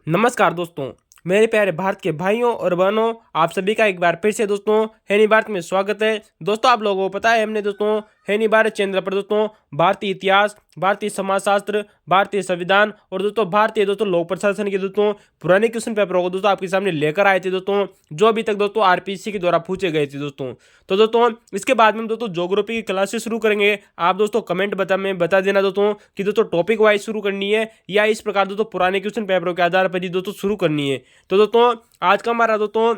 नमस्कार दोस्तों, मेरे प्यारे भारत के भाइयों और बहनों, आप सभी का एक बार फिर से दोस्तों हैनी भारत में स्वागत है। दोस्तों आप लोगों को पता है हमने दोस्तों हैनी भारत चैनल पर दोस्तों भारतीय इतिहास, भारतीय समाजशास्त्र, भारतीय संविधान और दोस्तों भारतीय दोस्तों लोक प्रशासन के दोस्तों पुराने क्वेश्चन पेपरों को दोस्तों आपके सामने लेकर आए थे दोस्तों, जो अभी तक दोस्तों आरपीसी के द्वारा पूछे गए थे दोस्तों। तो दोस्तों इसके बाद में हम दोस्तों ज्योग्राफी की क्लासेस शुरू करेंगे। आप दोस्तों कमेंट में बता देना दोस्तों कि दोस्तों टॉपिक वाइज शुरू करनी है या इस प्रकार दोस्तों पुराने क्वेश्चन पेपरों के आधार पर ही दोस्तों शुरू करनी है। तो दोस्तों आज का हमारा दोस्तों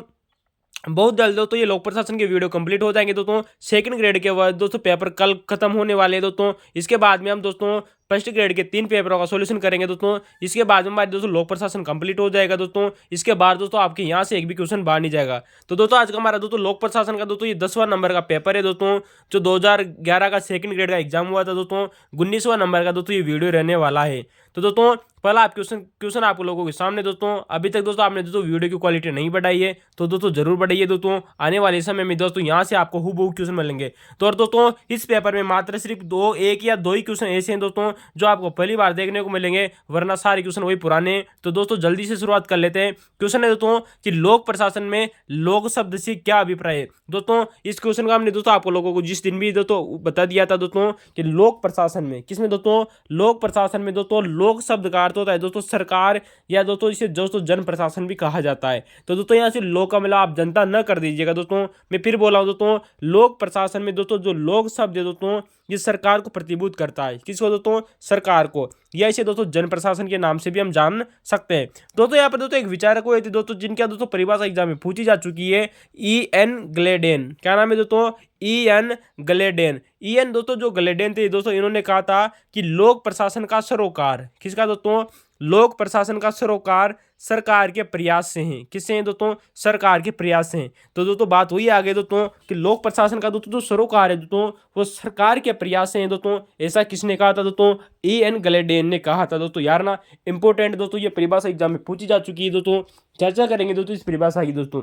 बहुत जल्द दोस्तों ये लोक प्रशासन के वीडियो कंप्लीट हो जाएंगे दोस्तों। सेकंड ग्रेड के बाद दोस्तों पेपर कल खत्म होने वाले हैं दोस्तों। इसके बाद में हम दोस्तों फर्स्ट ग्रेड के 3 पेपरों का सॉल्यूशन करेंगे दोस्तों। इसके बाद में हमारे दोस्तों लोक प्रशासन कंप्लीट हो जाएगा दोस्तों। इसके बाद दोस्तों आपके यहाँ से एक भी क्वेश्चन बाहर नहीं जाएगा। तो दोस्तों आज का हमारा दोस्तों लोक प्रशासन का दोस्तों ये 10वां नंबर का पेपर है दोस्तों, जो 2011 का सेकंड ग्रेड का एग्जाम हुआ था दोस्तों। 19वां नंबर का दोस्तों ये वीडियो रहने वाला है। तो दोस्तों पहला आप क्वेश्चन आप लोगों के सामने दोस्तों। अभी तक दोस्तों आपने दोस्तों वीडियो की क्वालिटी नहीं बढ़ाई है तो दोस्तों जरूर बढ़ाइए दोस्तों। आने वाले समय में दोस्तों यहाँ से आपको हूबहू क्वेश्चन मिलेंगे। तो और दोस्तों इस पेपर में मात्र सिर्फ एक या दो ही क्वेश्चन ऐसे हैं दोस्तों जो आपको पहली बार देखने को मिलेंगे, वरना सारे क्वेश्चन वही पुराने हैं। तो दोस्तों जल्दी से शुरुआत कर लेते हैं। क्वेश्चन है दोस्तों कि लोक प्रशासन में लोक शब्द से क्या अभिप्राय है। दोस्तों इस क्वेश्चन का हमने दोस्तों आप लोगों को जिस दिन भी दोस्तों बता दिया था दोस्तों कि लोक प्रशासन में किसमें दोस्तों लोक प्रशासन में दोस्तों लोक शब्द का अर्थ होता है दोस्तों सरकार, या दोस्तों इसे दोस्तों जन प्रशासन भी कहा जाता है। तो दोस्तों यहाँ से लोक का मतलब आप जनता न कर दीजिएगा दोस्तों। मैं फिर बोला हूँ दोस्तों, लोक प्रशासन में दोस्तों जो लोक शब्द है दोस्तों ये सरकार को प्रतिभूत करता है। किसको दोस्तों? सरकार को, या इसे दोस्तों जन प्रशासन के नाम से भी हम जान सकते हैं। दोस्तों यहाँ पर दोस्तों एक विचारक हुए थे दोस्तों जिनका दोस्तों परिभाषा एग्जाम में पूछी जा चुकी है, E.N. ग्लेडेन। क्या नाम है दोस्तों? E.N. ग्लेडेन। E.N. दोस्तों जो ग्लेडेन थे दोस्तों, इन्होंने कहा था कि लोक प्रशासन का सरोकार किसका दोस्तों? लोक प्रशासन का सरोकार सरकार के प्रयास से हैं। किससे हैं दोस्तों? सरकार के प्रयास से हैं। तो दोस्तों बात वही आ गई दोस्तों कि लोक प्रशासन का दोस्तों जो सरोकार है दोस्तों वो सरकार के प्रयास से हैं दोस्तों। ऐसा किसने कहा था दोस्तों? E.N. ग्लेडेन ने कहा था दोस्तों। यार ना इंपॉर्टेंट दोस्तों, ये परिभाषा एग्जाम में पूछी जा चुकी है दोस्तों। चर्चा करेंगे दोस्तों इस परिभाषा की दोस्तों।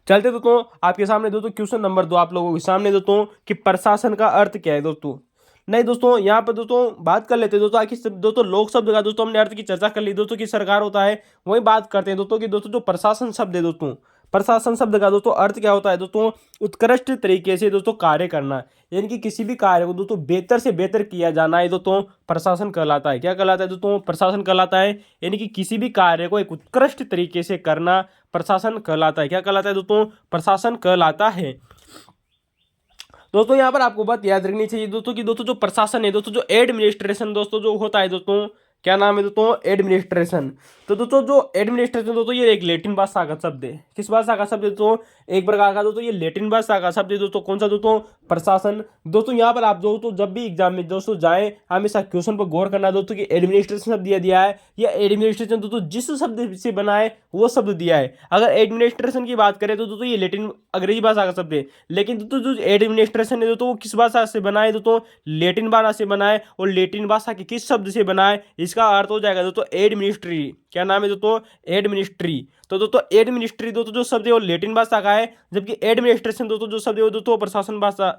चलते दोस्तों आपके सामने दोस्तों क्वेश्चन नंबर 2 आप लोगों के सामने दोस्तों कि प्रशासन का अर्थ क्या है दोस्तों। नहीं दोस्तों यहाँ पर दोस्तों बात कर लेते हैं दोस्तों आखिर दोस्तों लोक शब्द का दोस्तों हमने अर्थ की चर्चा कर ली दोस्तों कि सरकार होता है। वही बात करते हैं दोस्तों कि दोस्तों जो प्रशासन शब्द है दोस्तों, प्रशासन शब्द का दोस्तों अर्थ क्या होता है दोस्तों? उत्कृष्ट तरीके से दोस्तों कार्य करना, यानी कि किसी भी कार्य को दोस्तों बेहतर से बेहतर किया जाना है दोस्तों प्रशासन कहलाता है। क्या कहलाता है दोस्तों? प्रशासन कहलाता है। यानी कि किसी भी कार्य को एक उत्कृष्ट तरीके से करना प्रशासन कहलाता है। क्या कहलाता है दोस्तों? प्रशासन कहलाता है। दोस्तों यहाँ पर आपको बात याद रखनी चाहिए दोस्तों कि दोस्तों जो प्रशासन है दोस्तों, जो एडमिनिस्ट्रेशन दोस्तों जो होता है दोस्तों, क्या नाम है दोस्तों? एडमिनिस्ट्रेशन। तो दोस्तों जो एडमिनिस्ट्रेशन दोस्तों ये एक लैटिन भाषा का शब्द है। किस भाषा का शब्द है दोस्तों? एक प्रकार का दोस्तों ये लैटिन भाषा का शब्द है दोस्तों। कौन सा दोस्तों? प्रशासन। दोस्तों यहाँ पर आप दोस्तों जब भी एग्जाम में दोस्तों जाए हमेशा क्वेश्चन पर गौर करना दोस्तों कि एडमिनिस्ट्रेशन शब्द दिया है या एडमिनिस्ट्रेशन दोस्तों जिस शब्द से बना है वो शब्द दिया है। अगर एडमिनिस्ट्रेशन की बात करें तो दोस्तों ये लैटिन अंग्रेजी भाषा का शब्द है, लेकिन दोस्तों जो एडमिनिस्ट्रेशन है दोस्तों वो किस भाषा से बना है दोस्तों? लैटिन भाषा से बना है। और लैटिन भाषा के किस शब्द से बना है? इसका अर्थ हो जाएगा दोस्तों एडमिनिस्ट्री। क्या नाम है दोस्तों? एडमिनिस्ट्री। तो दोस्तों एडमिनिस्ट्री दोस्तों जो शब्द है वो लैटिन भाषा का है, जबकि एडमिनिस्ट्रेशन दोस्तों जो शब्द है वो दोस्तों प्रशासन भाषा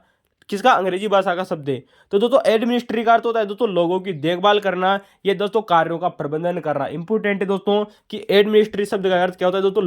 किसका? अंग्रेजी भाषा का शब्द है। तो दोस्तों एडमिनिस्ट्री का अर्थ होता है दोस्तों लोगों की देखभाल करना, ये दोस्तों कार्यों का प्रबंधन करना। इंपॉर्टेंट है दोस्तों कि एडमिनिस्ट्री शब्द का अर्थ क्या होता है दोस्तों?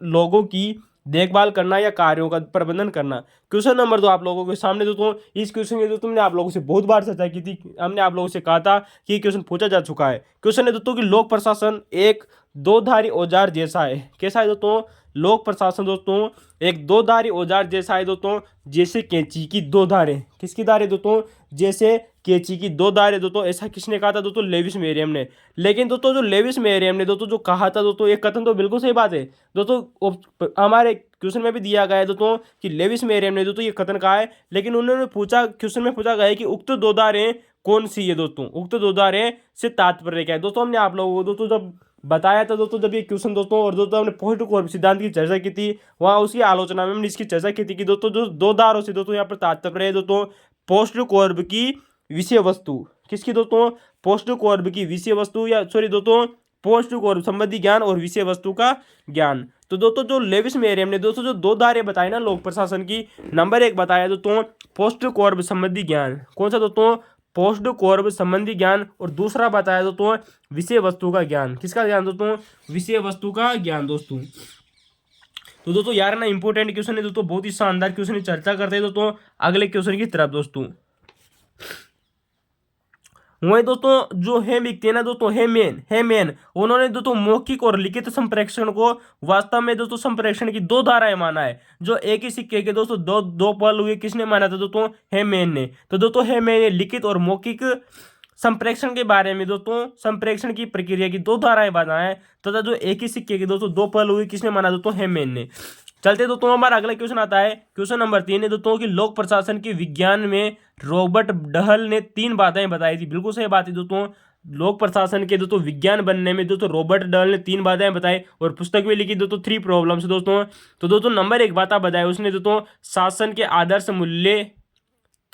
लोगों की देखभाल करना या कार्यों का प्रबंधन करना। क्वेश्चन नंबर 2 आप लोगों के सामने दोस्तों। इस क्वेश्चन की दोस्तों हमने आप लोगों से बहुत बार चर्चा की थी। हमने आप लोगों से कहा था कि ये क्वेश्चन पूछा जा चुका है। क्वेश्चन है दोस्तों कि लोक प्रशासन एक दो-धारी औजार जैसा है। कैसा है दोस्तों? लोक प्रशासन दोस्तों एक दो-धारी औजार जैसा है दोस्तों, जैसे कैंची की 2 धारें। किसकी धारें दोस्तों? जैसे कैंची की 2 धारें दोस्तों। ऐसा किसने कहा था दोस्तों? लेविस मेरियम ने। लेकिन दोस्तों जो लेविस मेरियम ने दोस्तों जो कहा था दोस्तों, ये कथन तो बिल्कुल सही बात है दोस्तों। हमारे क्वेश्चन में भी दिया गया है दोस्तों कि लेविस मेरियम ने दोस्तों ये कथन कहा है, लेकिन उन्होंने पूछा, क्वेश्चन में पूछा गया है कि उक्त 2 धारें कौन सी है दोस्तों? उक्त 2 धारें से तात्पर्य क्या है दोस्तों? हमने आप लोगों को दोस्तों जब बताया था दोस्तों, जब ये क्वेश्चन दोस्तों और दोस्तों हमने पोस्ट कोर्ब सिद्धांत की चर्चा की थी, वहाँ उसकी आलोचना में हमने इसकी चर्चा की थी कि दोस्तों जो 2 धारों से दोस्तों यहाँ पर तात्पर्य है दोस्तों पोस्ट कोर्ब की विषय वस्तु। किसकी दोस्तों? पोस्ट कोर्ब की विषय वस्तु, या सॉरी दोस्तों पोस्ट कोर्ब संबंधी ज्ञान और विषय वस्तु का ज्ञान। तो दोस्तों जो लेविस मेरियम ने दोस्तों जो 2 धारे बताई ना लोक प्रशासन की, नंबर 1 बताया दोस्तों पोस्ट कोर्ब संबंधी ज्ञान। कौन सा दोस्तों? पोस्ट कोर्ब संबंधी ज्ञान, और दूसरा बताया दोस्तों विषय वस्तु का ज्ञान। किसका ज्ञान दोस्तों? विषय वस्तु का ज्ञान दोस्तों। तो दोस्तों यार ना इंपॉर्टेंट क्वेश्चन है दोस्तों, बहुत ही शानदार क्वेश्चन की चर्चा करते हैं दोस्तों अगले क्वेश्चन की तरफ दोस्तों। वही दोस्तों जो है लिखते हैं ना दोस्तों, है मेन उन्होंने दोस्तों मौखिक और लिखित संप्रेषण को वास्तव में दोस्तों संप्रेषण की दो धाराएं माना है। जो एक ही सिक्के के दोस्तों दो दो पहलू हुए, किसने माना था दोस्तों? है मेन ने। तो दोस्तों है मेन ने लिखित और मौखिक संप्रेषण के बारे में दोस्तों संप्रेषण की प्रक्रिया की दो धाराएं बनाए तथा जो एक ही सिक्के के दोस्तों दो पहलू हुए, किसने माना दोस्तों? है मेन ने। चलते दोस्तों हमारा अगला क्वेश्चन आता है, क्वेश्चन नंबर 3 है दोस्तों कि लोक प्रशासन के विज्ञान में रॉबर्ट डहल ने 3 बातें बताई थी। बिल्कुल सही बात है दोस्तों, लोक प्रशासन के दोस्तों विज्ञान बनने में दोस्तों रॉबर्ट डहल ने 3 बातें बताई और पुस्तक भी लिखी दोस्तों 3 प्रॉब्लम्स दोस्तों। तो दोस्तों नंबर 1 बात बताया उसने दोस्तों शासन के आदर्श मूल्य,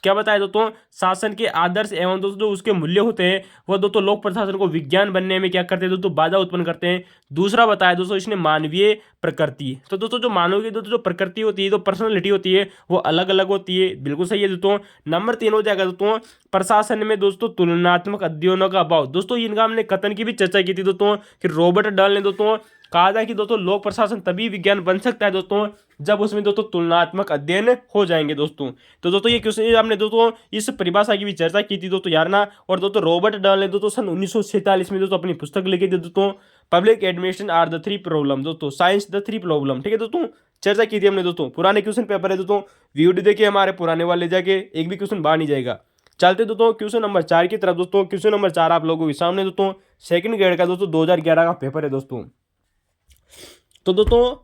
क्या बताया दोस्तों? शासन के आदर्श एवं दोस्तों जो उसके मूल्य होते हैं वो दोस्तों लोक प्रशासन को विज्ञान बनने में क्या करते हैं दोस्तों? बाधा उत्पन्न करते हैं। दूसरा बताया दोस्तों इसने मानवीय प्रकृति। तो दोस्तों जो मानवीय दोस्तों जो प्रकृति होती है, तो पर्सनैलिटी होती है, वो अलग अलग होती है। बिल्कुल सही है दोस्तों। नंबर 3 हो जाएगा दोस्तों प्रशासन में दोस्तों तुलनात्मक अध्ययनों का अभाव। दोस्तों इनका हमने कथन की भी चर्चा की थी दोस्तों कि रॉबर्ट डहल ने दोस्तों कहा था कि दोस्तों लोक प्रशासन तभी विज्ञान बन सकता है दोस्तों जब उसमें दोस्तों तुलनात्मक अध्ययन हो जाएंगे दोस्तों। तो दोस्तों ये क्वेश्चन हमने दोस्तों इस परिभाषा की भी चर्चा की थी दोस्तों यार ना। और दोस्तों रॉबर्ट डहल ने दोस्तों सन 1947 में दोस्तों अपनी पुस्तक लिखी थी दोस्तों public administration are the 3 problem दोस्तों, साइंस द 3 प्रॉब्लम। ठीक है दोस्तों, चर्चा की थी हमने दोस्तों। पुराने क्वेश्चन पेपर है दोस्तों, वीडियो देखिए हमारे पुराने वाले जाके, एक भी क्वेश्चन बाहर नहीं जाएगा। चलते दोस्तों क्वेश्चन नंबर 4 की तरफ दोस्तों। क्वेश्चन नंबर 4 आप लोगों के सामने दोस्तों सेकंड ग्रेड का दोस्तों 2011 का पेपर है दोस्तों। तो दोस्तों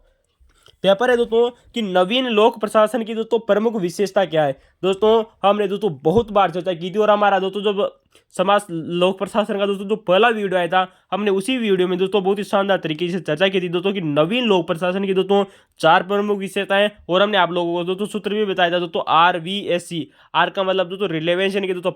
पेपर है दोस्तों कि नवीन लोक प्रशासन की दोस्तों प्रमुख विशेषता क्या है। दोस्तों हमने दोस्तों बहुत बार चर्चा की थी और हमारा दोस्तों जब समाज लोक प्रशासन का दोस्तों जो पहला वीडियो आया था, हमने उसी वीडियो में दोस्तों बहुत ही शानदार तरीके से चर्चा की थी दोस्तों कि नवीन लोक प्रशासन की दोस्तों 4 प्रमुख विशेषताएं, और हमने आप लोगों को दोस्तों सूत्र भी बताया था दोस्तों RVSC। आर का मतलब दोस्तों रिलेवेंस यानी कि दोस्तों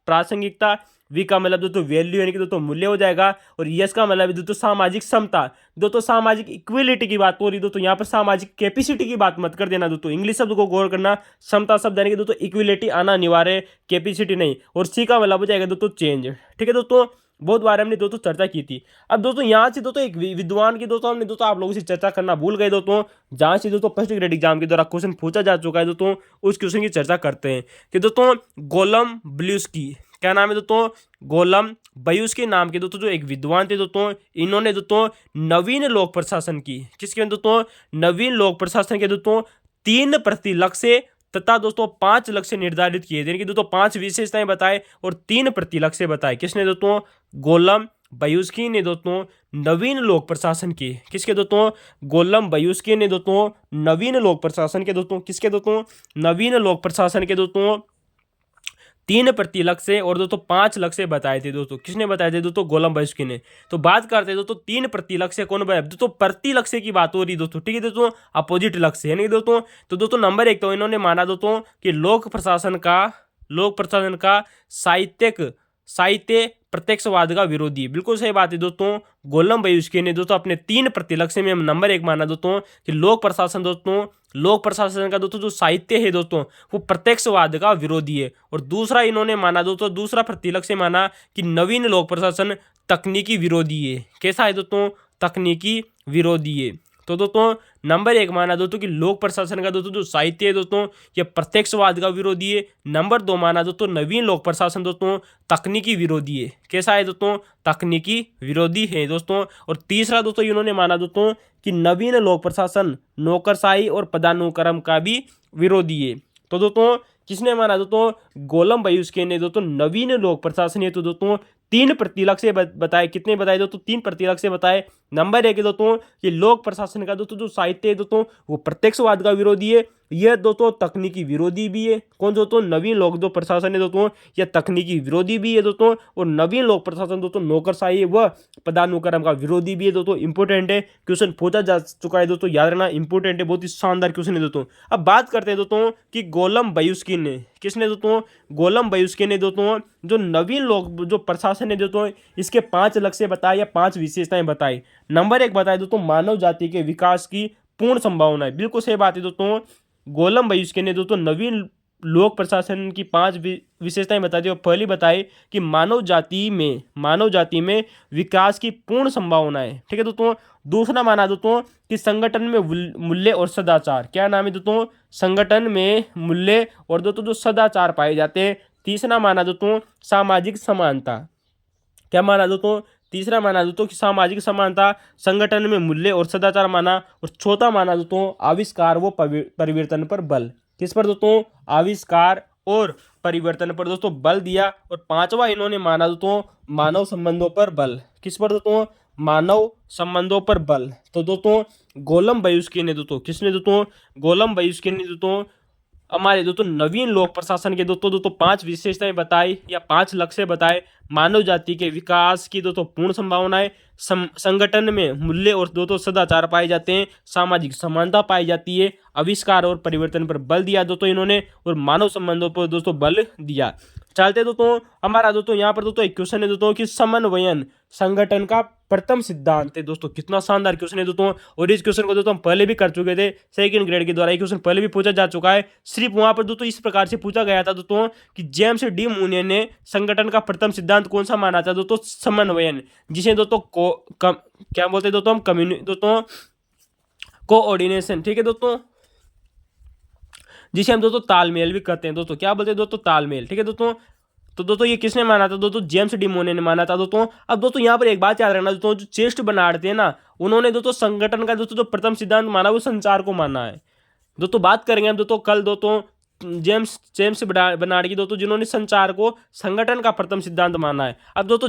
प्रासंगिकता, वी का मतलब दोस्तों वैल्यू यानी कि दोस्तों मूल्य हो जाएगा, और यस का मतलब दोस्तों सामाजिक समता। दोस्तों सामाजिक इक्विलिटी की बात हो रही दोस्तों, यहाँ पर सामाजिक कैपेसिटी की बात मत कर देना दोस्तों, इंग्लिश शब्द को गौर करना। समता शब्द यानी कि दोस्तों इक्विलिटी आना अनिवार्य, कैपेसिटी नहीं। और सी का मतलब हो जाएगा दोस्तों चेंज। ठीक है दोस्तों, बहुत बार हमने दोस्तों चर्चा की थी। अब दोस्तों यहाँ से दोस्तों एक विद्वान की दोस्तों हमने दोस्तों आप लोगों से चर्चा करना भूल गए दोस्तों, जहाँ से दोस्तों फर्स्ट ग्रेड एग्जाम के द्वारा क्वेश्चन पूछा जा चुका है दोस्तों, उस क्वेश्चन की चर्चा करते हैं कि दोस्तों गोलम ब्ल्यूस्की, क्या नाम है दोस्तों? गोलम ब्ल्यूस्की नाम के दोस्तों जो एक विद्वान थे दोस्तों, इन्होंने दोस्तों नवीन लोक प्रशासन की, किसके दोस्तों? नवीन लोक प्रशासन के दोस्तों 3 प्रतिलक्ष्य तथा दोस्तों 5 लक्ष्य निर्धारित किए, यानी कि दोस्तों 5 विशेषताएं बताए और 3 प्रतिलक्ष्य बताए। किसने दोस्तों? गोलम ब्ल्यूस्की ने दोस्तों नवीन लोक प्रशासन की, किसके दोस्तों? गोलम ब्ल्यूस्की ने दोस्तों नवीन लोक प्रशासन के दोस्तों, किसके दोस्तों? नवीन लोक प्रशासन के दोस्तों 3 प्रतिलक्ष्य और दोस्तों 5 लक्ष्य बताए थे दोस्तों। किसने बताए थे दोस्तों? गोलम ब्ल्यूस्की ने। तो बात करते हैं दोस्तों 3 प्रतिलक्ष्य कौन बताए दोस्तों? प्रतिलक्ष्य की बात हो रही दोस्तों, ठीक है दोस्तों, अपोजिट लक्ष्य यानी दोस्तों। तो दोस्तों नंबर 1 तो इन्होंने माना दोस्तों कि लोक प्रशासन का साहित्य प्रत्यक्षवाद का विरोधी। बिल्कुल सही बात है दोस्तों, गोलम ब्ल्यूस्की ने दोस्तों अपने 3 प्रतिलक्ष्य में नंबर 1 माना दोस्तों कि लोक प्रशासन का दोस्तों जो साहित्य है दोस्तों वो प्रत्यक्षवाद का विरोधी है। और दूसरा इन्होंने माना दोस्तों, दूसरा प्रतिलक्ष्य माना कि नवीन लोक प्रशासन तकनीकी विरोधी है। कैसा है दोस्तों? तकनीकी विरोधी है। तो दोस्तों नंबर 1 माना दोस्तों कि लोक प्रशासन का दोस्तों जो साहित्य है दोस्तों ये प्रत्यक्षवाद का विरोधी है। नंबर 2 माना दोस्तों नवीन लोक प्रशासन दोस्तों तकनीकी विरोधी है। कैसा है दोस्तों? तकनीकी विरोधी है दोस्तों। और तीसरा दोस्तों इन्होंने माना दोस्तों कि नवीन लोक प्रशासन नौकरशाही और पदानुक्रम का भी विरोधी है। तो दोस्तों किसने माना दोस्तों? गोलम ब्ल्यूस्की ने दोस्तों नवीन लोक प्रशासन है तो दोस्तों 3 प्रतिलक्ष्य बताए। कितने बताए दोस्तों? 3 प्रतिलक्ष्य बताए। नंबर 1 दोस्तों कि लोक प्रशासन का दोस्तों जो साहित्य है दोस्तों वो प्रत्यक्षवाद का विरोधी है, यह दोस्तों तकनीकी विरोधी भी है। कौन दोस्तों? नवीन लोक जो प्रशासन है दोस्तों यह तकनीकी विरोधी भी है दोस्तों। और नवीन लोक प्रशासन दोस्तों नौकरशाही है वह पदानुक्रम का विरोधी भी है दोस्तों। इंपोर्टेंट है, क्वेश्चन पूछा जा चुका है दोस्तों, याद रखना, इंपोर्टेंट है, बहुत ही शानदार क्वेश्चन है दोस्तों। अब बात करते हैं दोस्तों कि गोलम ब्ल्यूस्की ने, किसने दोस्तों? गोलम ब्ल्यूस्की ने दोस्तों जो नवीन लोक जो प्रशासन है दोस्तों इसके 5 लक्ष्य बताए या 5 विशेषताएं बताई। नंबर 1 बताए दोस्तों मानव जाति के विकास की पूर्ण संभावना है। बिल्कुल सही बात है दोस्तों, गोलम ब्ल्यूस्की ने दोस्तों नवीन लोक प्रशासन की 5 विशेषताएं बता दी और पहली बताई कि मानव जाति में विकास की पूर्ण संभावना है। ठीक है दोस्तों। दूसरा माना दोस्तों कि संगठन में मूल्य और सदाचार, क्या नाम है दोस्तों, संगठन में मूल्य और दोस्तों जो सदाचार पाए जाते हैं। तीसरा माना दोस्तों सामाजिक समानता, क्या माना दोस्तों, तीसरा माना दोस्तों कि सामाजिक समानता, संगठन में मूल्य और सदाचार माना। और चौथा माना दोस्तों आविष्कार व परिवर्तन पर बल, किस पर दोस्तों, आविष्कार और परिवर्तन पर दोस्तों बल दिया। और पांचवा इन्होंने माना दोस्तों मानव संबंधों पर बल, किस पर दोस्तों, मानव संबंधों पर बल। तो दोस्तों गोलम्बयुस्की ने दोस्तों, किसने दोस्तों, गोलम्बयुस्की ने दोस्तों हमारे दोस्तों नवीन लोक प्रशासन के दोस्तों 5 विशेषताएं बताई या 5 लक्ष्य बताए। मानव जाति के विकास की दोस्तों पूर्ण संभावनाएं, संगठन में मूल्य और दोस्तों सदाचार पाए जाते हैं, सामाजिक समानता पाई जाती है, आविष्कार और परिवर्तन पर बल दिया दोस्तों इन्होंने, और मानव संबंधों पर दोस्तों बल दिया। चलते दोस्तों हमारा दोस्तों यहाँ पर दोस्तों एक क्वेश्चन है दोस्तों कि समन्वयन संगठन का प्रथम सिद्धांत है। दोस्तों कितना शानदार क्वेश्चन है दोस्तों, और इस क्वेश्चन को दोस्तों हम पहले भी कर चुके थे, सेकंड ग्रेड के द्वारा ये क्वेश्चन पहले भी पूछा जा चुका है। सिर्फ वहां पर दोस्तों इस प्रकार से पूछा गया था दोस्तों कि जेम्स डी मूने ने संगठन का प्रथम सिद्धांत कौन सा माना था दोस्तों, समन्वयन, जिसे दोस्तों क्या बोलते हैं दोस्तों हम दोस्तों कोऑर्डिनेशन। ठीक है दोस्तों, जिसे हम दोस्तों तालमेल भी कहते हैं दोस्तों, क्या बोलते हैं दोस्तों, तालमेल। ठीक है दोस्तों, तो दोस्तों ये किसने माना था दोस्तों, जेम्स डी मोने ने माना था दोस्तों। अब दोस्तों यहाँ पर एक बात याद रखना दोस्तों, जो चेस्ट बनाते हैं ना, उन्होंने दोस्तों संगठन का दोस्तों जो प्रथम सिद्धांत माना वो संचार को माना है। दोस्तों बात करेंगे हम दोस्तों कल दोस्तों जेम्स बर्नार्ड की दोस्तों, जिन्होंने संचार को संगठन का प्रथम सिद्धांत माना है। अब दोस्तों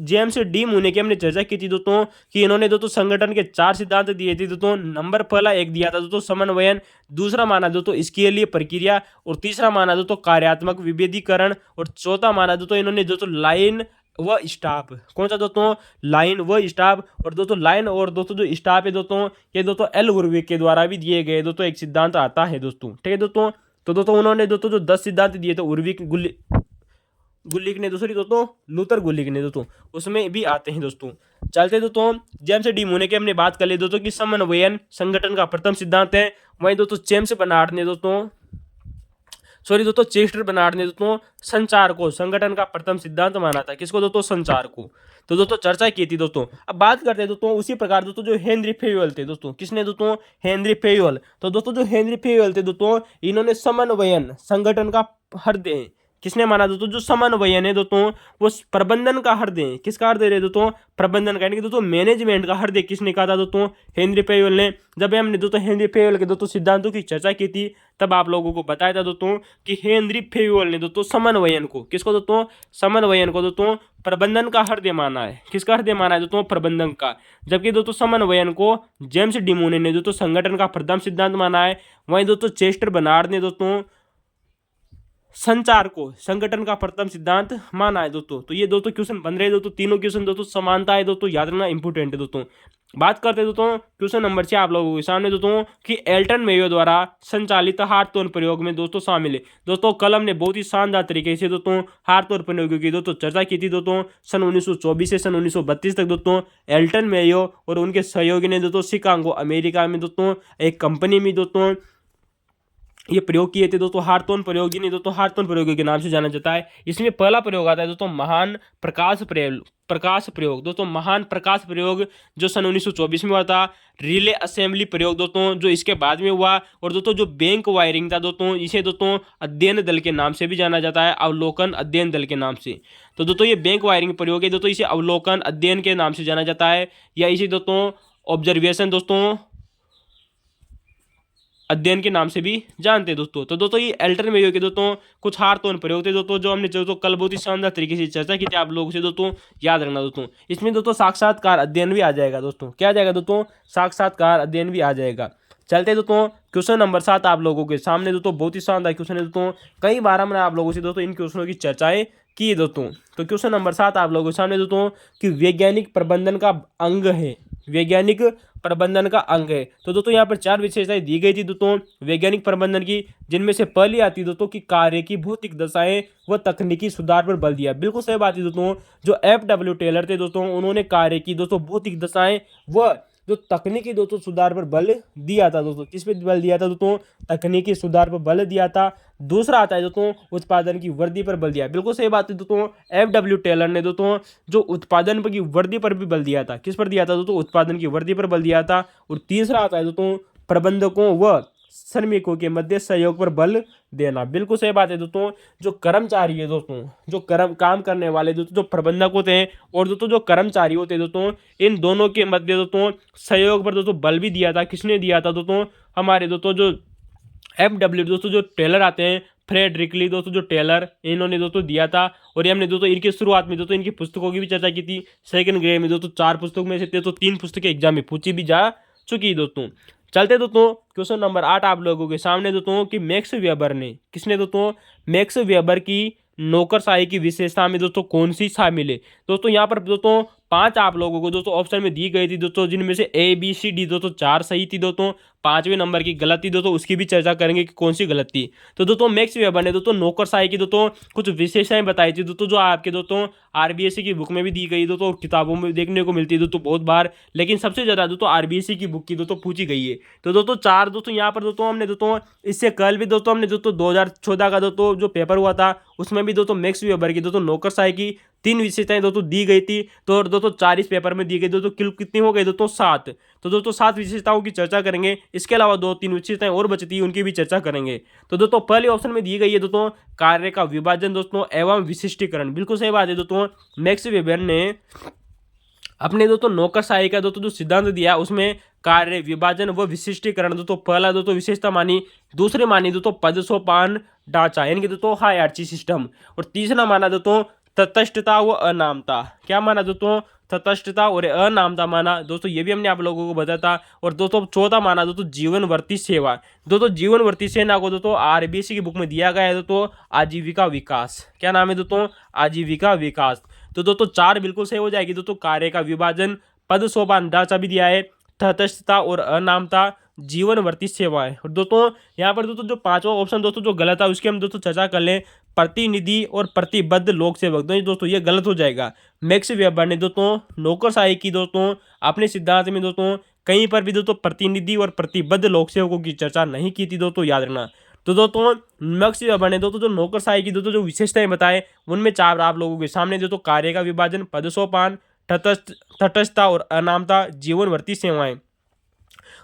जेम्स डी मूने की हमने चर्चा की थी दोस्तों कि इन्होंने दोस्तों संगठन के 4 सिद्धांत दिए थे दोस्तों। नंबर पहला एक दिया था दोस्तों समन्वयन, दूसरा माना दोस्तों स्केलीय प्रक्रिया, और तीसरा माना दोस्तों कार्यात्मक विभेदीकरण, और चौथा माना दोस्तों इन्होंने दोस्तों लाइन व स्टाफ। कौन सा दोस्तों, लाइन व स्टाफ। और दोस्तों लाइन और दोस्तों जो स्टाफ है दोस्तों, ये दोस्तों एल उर्विक के द्वारा भी दिए गए दोस्तों एक सिद्धांत आता है दोस्तों। ठीक है दोस्तों, तो दोस्तों उन्होंने दोस्तों जो 10 सिद्धांत दिए थे उर्विक गुलिक ने दोस्तों लूथर गुलिक ने दोस्तों, उसमें भी आते हैं दोस्तों। चलते दोस्तों जेम्स डी मूने की हमने बात कर ली दोस्तों कि समन्वयन संगठन का प्रथम सिद्धांत है। वहीं दोस्तों चेस्टर बर्नार्ड ने दोस्तों संचार को संगठन का प्रथम सिद्धांत माना था। किसको दोस्तों, संचार को। तो दोस्तों चर्चा की थी दोस्तों। अब बात करते हैं दोस्तों उसी प्रकार दोस्तों जो हेनरी फेयुएल थे दोस्तों, किसने दोस्तों, हेनरी फेयुएल। तो दोस्तों जो हेनरी फेयुएल थे दोस्तों, इन्होंने समन्वयन संगठन का हृदय, किसने माना दोस्तों, जो समन्वयन है दोस्तों वो प्रबंधन का हृदय, किसका हृदय है दोस्तों, प्रबंधन का, यानी कि दोस्तों मैनेजमेंट का हृदय किसने कहा था दोस्तों, हेनरी फेयुएल ने। जब हमने दोस्तों हेनरी फेयुएल के दोस्तों सिद्धांतों की चर्चा की थी, तब आप लोगों को बताया था दोस्तों कि हेनरी फेयुएल ने दोस्तों समन्वयन को, किसको दोस्तों, समन्वयन को दोस्तों प्रबंधन का हृदय माना है। किसका हृदय माना है दोस्तों, प्रबंधन का। जबकि दोस्तों समन्वयन को जेम्स डी मूने ने दोस्तों संगठन का प्रथम सिद्धांत माना है। वहीं दोस्तों चेस्टर बर्नार्ड ने दोस्तों संचार को संगठन का प्रथम सिद्धांत माना है दोस्तों। तो ये दोस्तों क्वेश्चन बन रहे हैं दोस्तों, तीनों क्वेश्चन दोस्तों समानता है दोस्तों, याद रखना इंपोर्टेंट है दोस्तों। बात करते हैं दोस्तों क्वेश्चन नंबर 6 आप लोगों के सामने दोस्तों कि एल्टन मेयो द्वारा संचालित हार्टोन प्रयोग में दोस्तों शामिल है। दोस्तों कल हमने बहुत ही शानदार तरीके से दोस्तों हार्टोन प्रयोगों की दोस्तों चर्चा की थी दोस्तों। सन 1924 से सन 1932 तक दोस्तों एल्टन मेयो और उनके सहयोगी ने दोस्तों शिकागो अमेरिका में दोस्तों एक कंपनी में दोस्तों ये प्रयोग किए थे दोस्तों। हार्टोन प्रयोग जिन्हें दोस्तों हार्टोन प्रयोग के नाम से जाना जाता है। इसमें पहला प्रयोग आता है दोस्तों महान प्रकाश प्रयोग दोस्तों, महान प्रकाश प्रयोग जो सन 1924 में हुआ था। रिले असेंबली प्रयोग दोस्तों जो इसके बाद में हुआ। और दोस्तों जो बैंक वायरिंग था दोस्तों, इसे दोस्तों अध्ययन दल के नाम से भी जाना जाता है, अवलोकन अध्ययन दल के नाम से। तो दोस्तों ये बैंक वायरिंग प्रयोग है दोस्तों, इसे अवलोकन अध्ययन के नाम से जाना जाता है, या इसे दोस्तों ऑब्जर्वेशन दोस्तों अध्ययन के नाम से भी जानते हैं दोस्तों। तो दोस्तों ये एल्टन मेयो के दोस्तों कुछ हार्टोन प्रयोग थे दोस्तों, जो हमने दोस्तों कल बहुत ही शानदार तरीके से चर्चा की थी आप लोगों से दोस्तों, याद रखना दोस्तों। इसमें दोस्तों साक्षात्कार अध्ययन भी आ जाएगा दोस्तों। क्या आ जाएगा दोस्तों, साक्षात्कार अध्ययन भी आ जाएगा। चलते दोस्तों क्वेश्चन नंबर 7 आप लोगों के सामने दोस्तों, बहुत ही शानदार क्वेश्चन है दोस्तों। कई बार हमने आप लोगों से दोस्तों इन क्वेश्चनों की चर्चाएं की दोस्तों। तो क्वेश्चन नंबर 7 आप लोगों के सामने दोस्तों कि वैज्ञानिक प्रबंधन का अंग है, वैज्ञानिक प्रबंधन का अंग है। तो दोस्तों यहाँ पर 4 विशेषताएं दी गई थी दोस्तों वैज्ञानिक प्रबंधन की, जिनमें से पहली आती दोस्तों कि कार्य की भौतिक दशाएं व तकनीकी सुधार पर बल दिया। बिल्कुल सही बात है दोस्तों। जो FW टेलर थे दोस्तों, उन्होंने कार्य की दोस्तों भौतिक दशाएं व जो तकनीकी दोस्तों सुधार पर बल दिया था दोस्तों। किस पे बल दिया था दोस्तों? तकनीकी सुधार पर बल दिया था। दूसरा आता है दोस्तों उत्पादन की वृद्धि पर बल दिया। बिल्कुल सही बात है दोस्तों। FW टेलर ने दोस्तों जो उत्पादन की वृद्धि पर भी बल दिया था। किस पर दिया था दोस्तों? उत्पादन की वृद्धि पर बल दिया था। और तीसरा आता है दोस्तों प्रबंधकों व श्रमिकों के मध्य सहयोग पर बल देना। बिल्कुल सही बात है दोस्तों। जो कर्मचारी है दोस्तों, जो काम करने वाले दोस्तों, जो प्रबंधक होते हैं और दोस्तों जो कर्मचारी होते हैं दोस्तों, इन दोनों के मध्य दोस्तों सहयोग पर दोस्तों बल भी दिया था। किसने दिया था दोस्तों? हमारे दोस्तों जो FW दोस्तों जो टेलर आते हैं, फ्रेडरिक ली दोस्तों जो टेलर, इन्होंने दोस्तों दिया था। और ये हमने दोस्तों इनकी शुरुआत में दोस्तों इनकी पुस्तकों की भी चर्चा की थी। सेकंड ग्रेड में दोस्तों 4 पुस्तक में से दोस्तों 3 पुस्तकें एग्जाम में पूछी भी जा चुकी है दोस्तों। चलते दोस्तों क्वेश्चन नंबर 8 आप लोगों के सामने दोस्तों कि मैक्स वेबर ने, किसने दोस्तों? मैक्स वेबर की नौकरशाही की विशेषता में दोस्तों कौन सी शामिल है? दोस्तों यहाँ पर दोस्तों 5 आप लोगों को दोस्तों ऑप्शन में दी गई थी दोस्तों, जिनमें से ABCD दोस्तों 4 सही थी दोस्तों। 5वें नंबर की गलत थी दोस्तों, उसकी भी चर्चा करेंगे कि कौन सी गलत थी। तो दोस्तों मैक्स वेबर ने दोस्तों नौकरशाही की दोस्तों कुछ विशेषताएं बताई थी दोस्तों, जो आपके दोस्तों RBSc की बुक में भी दी गई दोस्तों, किताबों में देखने को मिलती है दोस्तों बहुत बार, लेकिन सबसे ज्यादा दोस्तों RBSc की बुक की दोस्तों पूछी गई है। तो दोस्तों 4 दोस्तों यहाँ पर दोस्तों हमने दोस्तों इससे कल भी दोस्तों हमने दोस्तों 2014 का दोस्तों जो पेपर हुआ था उसमें भी दोस्तों मैक्स वेबर की दोस्तों नौकरशाही की 3 विशेषताएं दोस्तों दी गई थी। तो दोस्तों 4 इस पेपर में दी गई दोस्तों, कितनी हो गई दोस्तों? 7। तो दोस्तों 7 विशेषताओं की चर्चा करेंगे। इसके अलावा 2-3 विशेषताएं और बचती है, उनकी भी चर्चा करेंगे। तो दोस्तों पहले ऑप्शन में दी गई है दोस्तों कार्य का विभाजन दोस्तों एवं विशिष्टीकरण। बिल्कुल सही बात है दोस्तों। मैक्स वेबर ने अपने दोस्तों नौकरशाही का दोस्तों जो सिद्धांत दिया उसमें कार्य विभाजन व विशिष्टीकरण दोस्तों पहला दोस्तों विशेषता मानी। दूसरे मानी दोस्तों पद सोपान ढांचा, यानी कि दोस्तों हायरार्ची सिस्टम। और तीसरा माना दोस्तों तटस्थता व अनामता। क्या माना दोस्तों? तटस्थता और अनामता माना दोस्तों, ये भी हमने आप लोगों को बताया था। और दोस्तों चौथा माना दोस्तों जीवनवर्ती सेवा। दोस्तों जीवनवर्ती सेना को दोस्तों RBSc की बुक में दिया गया है दोस्तों आजीविका विकास। क्या नाम है दोस्तों? आजीविका विकास। तो दोस्तों 4 बिल्कुल सही हो जाएगी दोस्तों। कार्य का विभाजन, पद सोपान ढांचा भी दिया है, तटस्थता और अनामता, जीवनवर्ती सेवाएं। और दोस्तों यहाँ पर दोस्तों जो 5वां ऑप्शन दोस्तों जो गलत है उसकी हम दोस्तों चर्चा कर लें, प्रतिनिधि और प्रतिबद्ध लोक सेवक। दोस्तों ये गलत हो जाएगा। मैक्स वेबर ने दोस्तों नौकरशाही की दोस्तों अपने सिद्धांत में दोस्तों कहीं पर भी दोस्तों प्रतिनिधि और प्रतिबद्ध लोक सेवकों की चर्चा नहीं की थी दोस्तों, याद रखना। तो दोस्तों मैक्स वेबर ने दोस्तों जो नौकरशाही की दोस्तों जो विशेषताएं बताए उनमें 4 आप लोगों के सामने दोस्तों कार्य का विभाजन, पद सोपान, तटस्थता और अनामता, जीवनवर्ती सेवाएं।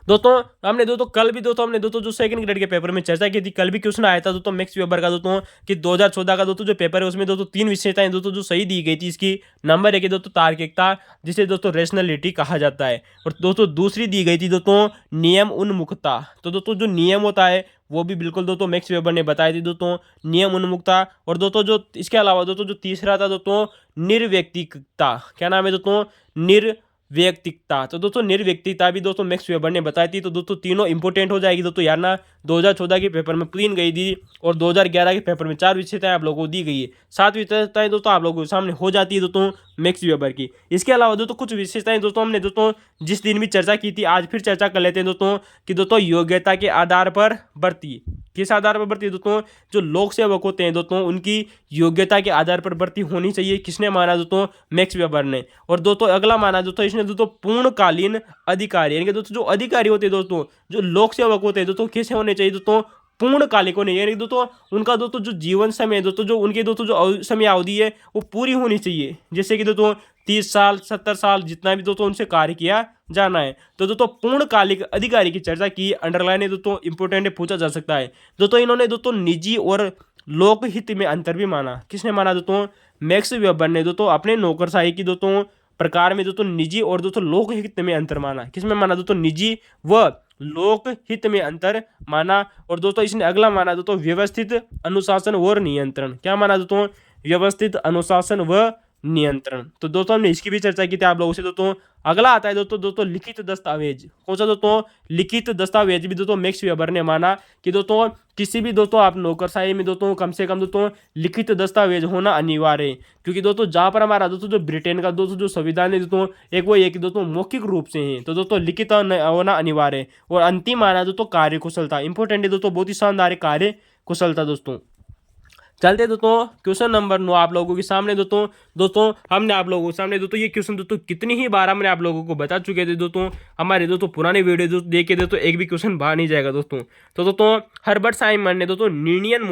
दोस्तों हमने दोस्तों कल भी दोस्तों हमने दोस्तों जो सेकंड ग्रेड के पेपर में चर्चा की थी, कल भी क्वेश्चन आया था दोस्तों मैक्स वेबर का दोस्तों कि 2014 का दोस्तों जो पेपर है उसमें दोस्तों 3 विशेषताएं दोस्तों जो सही दी गई थी। इसकी नंबर 1 दोस्तों तार्किकता, जिसे दोस्तों रेशनलिटी कहा जाता है। और दोस्तों दूसरी दी गई थी दोस्तों नियम उन्मुखता। तो दोस्तों जो नियम होता है वो भी बिल्कुल दोस्तों मैक्स वेबर ने बताई थी दोस्तों, नियम उन्मुखता। और दोस्तों जो इसके अलावा दोस्तों जो तीसरा था दोस्तों निर्व्यक्तिकता। क्या नाम है दोस्तों? निर्व्यक्तिकता। तो दोस्तों निर्व्यक्तिकता भी दोस्तों मैक्स वेबर ने बताई थी। तो दोस्तों तीनों इंपोर्टेंट हो जाएगी दोस्तों, यार ना 2014 के पेपर में 3 गई थी और 2011 के पेपर में 4 विशेषताएं आप लोगों को दी गई है। 7 विशेषताएं दोस्तों आप लोगों के सामने हो जाती है दोस्तों मैक्स वेबर की। इसके अलावा दोस्तों कुछ विशेषताएं दोस्तों हमने दोस्तों जिस दिन भी चर्चा की थी आज फिर चर्चा कर लेते हैं दोस्तों कि दोस्तों योग्यता के आधार पर भर्ती। किस आधार पर भर्ती दोस्तों? जो लोक सेवक होते हैं दोस्तों उनकी योग्यता के आधार पर भर्ती होनी चाहिए। किसने माना दोस्तों? मैक्स वेबर ने। और दोस्तों अगला माना दोस्तों इसने दोस्तों पूर्णकालीन अधिकारी, यानी कि दोस्तों जो अधिकारी होते हैं दोस्तों, जो लोक सेवक होते हैं दोस्तों, कैसे होने चाहिए दोस्तों? पूर्णकालिक होने, यानी दोस्तों उनका दोस्तों जो जीवन समय दोस्तों जो उनके दोस्तों जो समय अवधि है वो पूरी होनी चाहिए। जैसे कि दोस्तों 30 साल 70 साल जितना भी दोस्तों उनसे कार्य किया जाना है। तो दोस्तों पूर्णकालिक अधिकारी की चर्चा की, अंडरलाइन है दोस्तों, इंपोर्टेंट है, पूछा जा सकता है। दोस्तों इन्होंने दोस्तों निजी और लोकहित में अंतर भी माना। किसने माना दोस्तों? मैक्स वेबर ने दोस्तों अपने नौकरशाही की दोस्तों प्रकार में दोस्तों निजी और दोस्तों लोकहित में अंतर माना। किसमें माना दोस्तों? निजी व लोकहित में अंतर माना। और दोस्तों इसने अगला माना दोस्तों व्यवस्थित अनुशासन और नियंत्रण। क्या माना दोस्तों? व्यवस्थित अनुशासन व नियंत्रण। तो दोस्तों हमने इसकी भी चर्चा की थी आप लोगों से। दोस्तों अगला आता है दोस्तों लिखित दस्तावेज। कौन सा दोस्तों? लिखित दस्तावेज भी दोस्तों मैक्स वेबर ने माना कि दोस्तों किसी भी दोस्तों आप नौकरशाही में दोस्तों कम से कम दोस्तों लिखित दस्तावेज होना अनिवार्य है। क्योंकि दोस्तों जहाँ पर हमारा दोस्तों जो ब्रिटेन का दोस्तों जो संविधान है दोस्तों एक वो एक दोस्तों मौखिक रूप से है, तो दोस्तों लिखित होना अनिवार्य है। और अंतिम माना दोस्तों कार्य कुशलता। इंपॉर्टेंट है दोस्तों, बहुत ही शानदार कार्य कुशलता दोस्तों। चलते दोस्तों क्वेश्चन नंबर 9 आप लोगों के सामने दोस्तों हमने आप लोगों के सामने दोस्तों ये क्वेश्चन दोस्तों कितनी ही बार हमने आप लोगों को बता चुके थे दोस्तों। हमारे दोस्तों पुराने वीडियो दोस्तों देख के दोस्तों एक भी क्वेश्चन बाहर नहीं जाएगा दोस्तों। तो दोस्तों हर्बर्ट साइमन ने दोस्तों नीनियन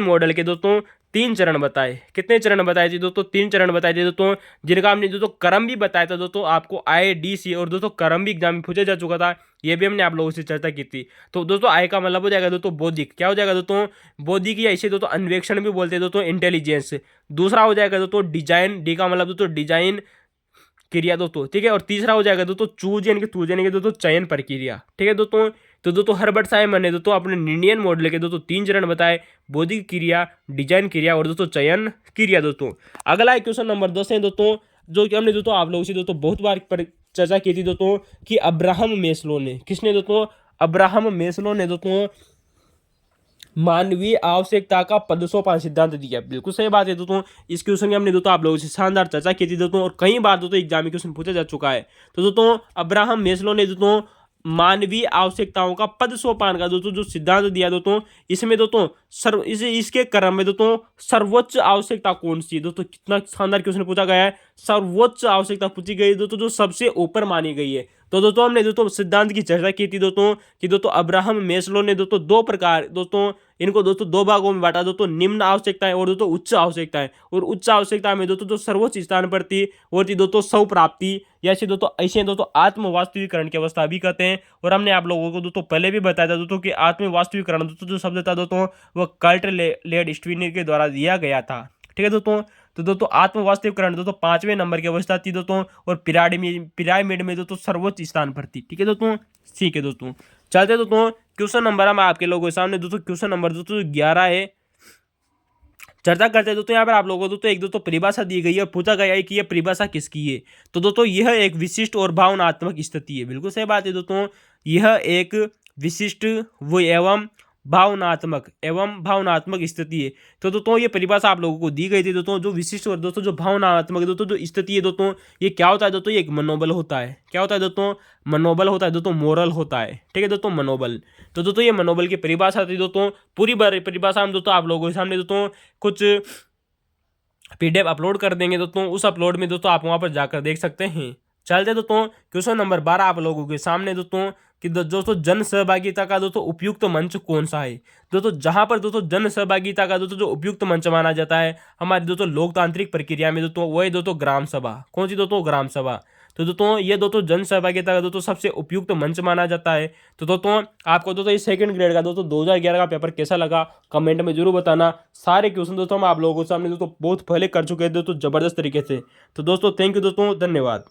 मॉडल के दोस्तों 3 चरण बताए। कितने चरण बताए थे दोस्तों? 3 चरण बताए थे दोस्तों, जिनका हमने दोस्तों क्रम भी बताया था दोस्तों। आपको आई डी सी और दोस्तों क्रम भी एग्जाम में पूछा जा चुका था, ये भी हमने आप लोगों से चर्चा की थी। तो दोस्तों आई का मतलब हो जाएगा दोस्तों बौद्धिक, क्या हो जाएगा दोस्तों? बौद्धिक, या इसे दोस्तों अन्वेषण भी बोलते हैं दोस्तों, इंटेलिजेंस। दूसरा हो जाएगा दोस्तों डिजाइन, डी का मतलब दोस्तों डिजाइन क्रिया दोस्तों, ठीक है। और तीसरा हो जाएगा दोस्तों चूज यानी कि दोस्तों चयन प्रक्रिया, ठीक है दोस्तों। तो दोस्तों हर्बर्ट साइमन ने दोस्तों अपने नीनियन मॉडल के दोस्तों 3 चरण बताए, बौद्धिक क्रिया, डिजाइन क्रिया और दोस्तों चयन क्रिया दोस्तों। अगला है क्वेश्चन नंबर 10 है दोस्तों, जो कि हमने दोस्तों आप लोगों से दोस्तों बहुत बार चर्चा की थी दोस्तों, कि अब्राहम मेस्लो ने, किसने दोस्तों? अब्राहम मेस्लो ने दोस्तों मानवीय आवश्यकता का 5 सिद्धांत दिया। बिल्कुल सही बात है दोस्तों। इस क्वेश्चन की हमने दोस्तों आप लोगों से शानदार चर्चा की थी दोस्तों, और कई बार दोस्तों एग्जाम में क्वेश्चन पूछा जा चुका है। तो दोस्तों अब्राहम मेस्लो ने दोस्तों मानवीय आवश्यकताओं का 5 का दोस्तों जो सिद्धांत दिया दोस्तों, इसमें दोस्तों इसके क्रम में दोस्तों सर्वोच्च आवश्यकता कौन सी है दोस्तों? कितना शानदार क्वेश्चन पूछा गया है। सर्वोच्च आवश्यकता पूछी गई दोस्तों जो सबसे ऊपर मानी गई है। तो दोस्तों हमने दोस्तों सिद्धांत की चर्चा की थी दोस्तों, कि दोस्तों अब्राहम मेस्लो ने दोस्तों 2 प्रकार दोस्तों, इनको दोस्तों 2 भागों में बांटा दोस्तों, निम्न आवश्यकताएं और दोस्तों उच्च आवश्यकताएं। और उच्च आवश्यकता में दोस्तों जो सर्वोच्च स्थान पर थी वो थी दोस्तों स्व प्राप्ति, या ऐसे दोस्तों आत्म वास्तविकरण की अवस्था भी कहते हैं। और हमने आप लोगों को दोस्तों पहले भी बताया था दोस्तों कि आत्म वास्तविकरण दोस्तों जो शब्द था दोस्तों वो कर्ट लेड-स्टीनर के द्वारा दिया गया था, ठीक है दोस्तों। तो दोस्तों आत्म वास्तविकरण दोस्तों 5वें नंबर की अवस्था थी दोस्तों, और पिरामिड में दोस्तों सर्वोच्च स्थान पर थी, ठीक है दोस्तों। ठीक है दोस्तों, चलते दोस्तों क्वेश्चन नंबर हम आपके लोगों के सामने दोस्तों क्वेश्चन नंबर दोस्तों 11 है, चर्चा करते हैं दोस्तों। यहाँ पर आप लोगों को दोस्तों एक दोस्तों परिभाषा दी गई है और पूछा गया है कि यह परिभाषा किसकी है। तो दोस्तों यह एक विशिष्ट और भावनात्मक स्थिति है। बिल्कुल सही बात है दोस्तों, यह एक विशिष्ट वो एवं भावनात्मक स्थिति है। तो दोस्तों ये परिभाषा आप लोगों को दी गई थी दोस्तों, जो विशिष्ट और दोस्तों जो भावनात्मक दोस्तों जो स्थिति है दोस्तों, ये क्या होता है दोस्तों? ये एक मनोबल होता है। क्या होता है दोस्तों? मनोबल होता है दोस्तों, मोरल होता है, ठीक है दोस्तों, मनोबल। तो दोस्तों ये मनोबल की परिभाषा थी दोस्तों। पूरी परिभाषा हम दोस्तों आप लोगों के सामने दोस्तों कुछ PDF अपलोड कर देंगे दोस्तों, उस अपलोड में दोस्तों आप वहां पर जाकर देख सकते हैं। चलते दोस्तों क्वेश्चन नंबर 12 आप लोगों के सामने दोस्तों, कि दोस्तों जन सहभागिता का दोस्तों उपयुक्त मंच कौन सा है। दोस्तों जहां पर दोस्तों जन सहभागिता का दोस्तों जो उपयुक्त मंच माना जाता है हमारी दोस्तों लोकतांत्रिक प्रक्रिया में दोस्तों, वो है दोस्तों ग्राम सभा। कौन सी दोस्तों? ग्राम सभा। तो दोस्तों ये दोस्तों जन सहभागिता का दोस्तों सबसे उपयुक्त मंच माना जाता है। तो दोस्तों आपको दोस्तों ये 2nd ग्रेड का दोस्तों 2011 का पेपर कैसा लगा कमेंट में जरूर बताना। सारे क्वेश्चन दोस्तों हम आप लोगों के सामने दोस्तों बहुत पहले कर चुके हैं दोस्तों जबरदस्त तरीके से। तो दोस्तों थैंक यू दोस्तों, धन्यवाद।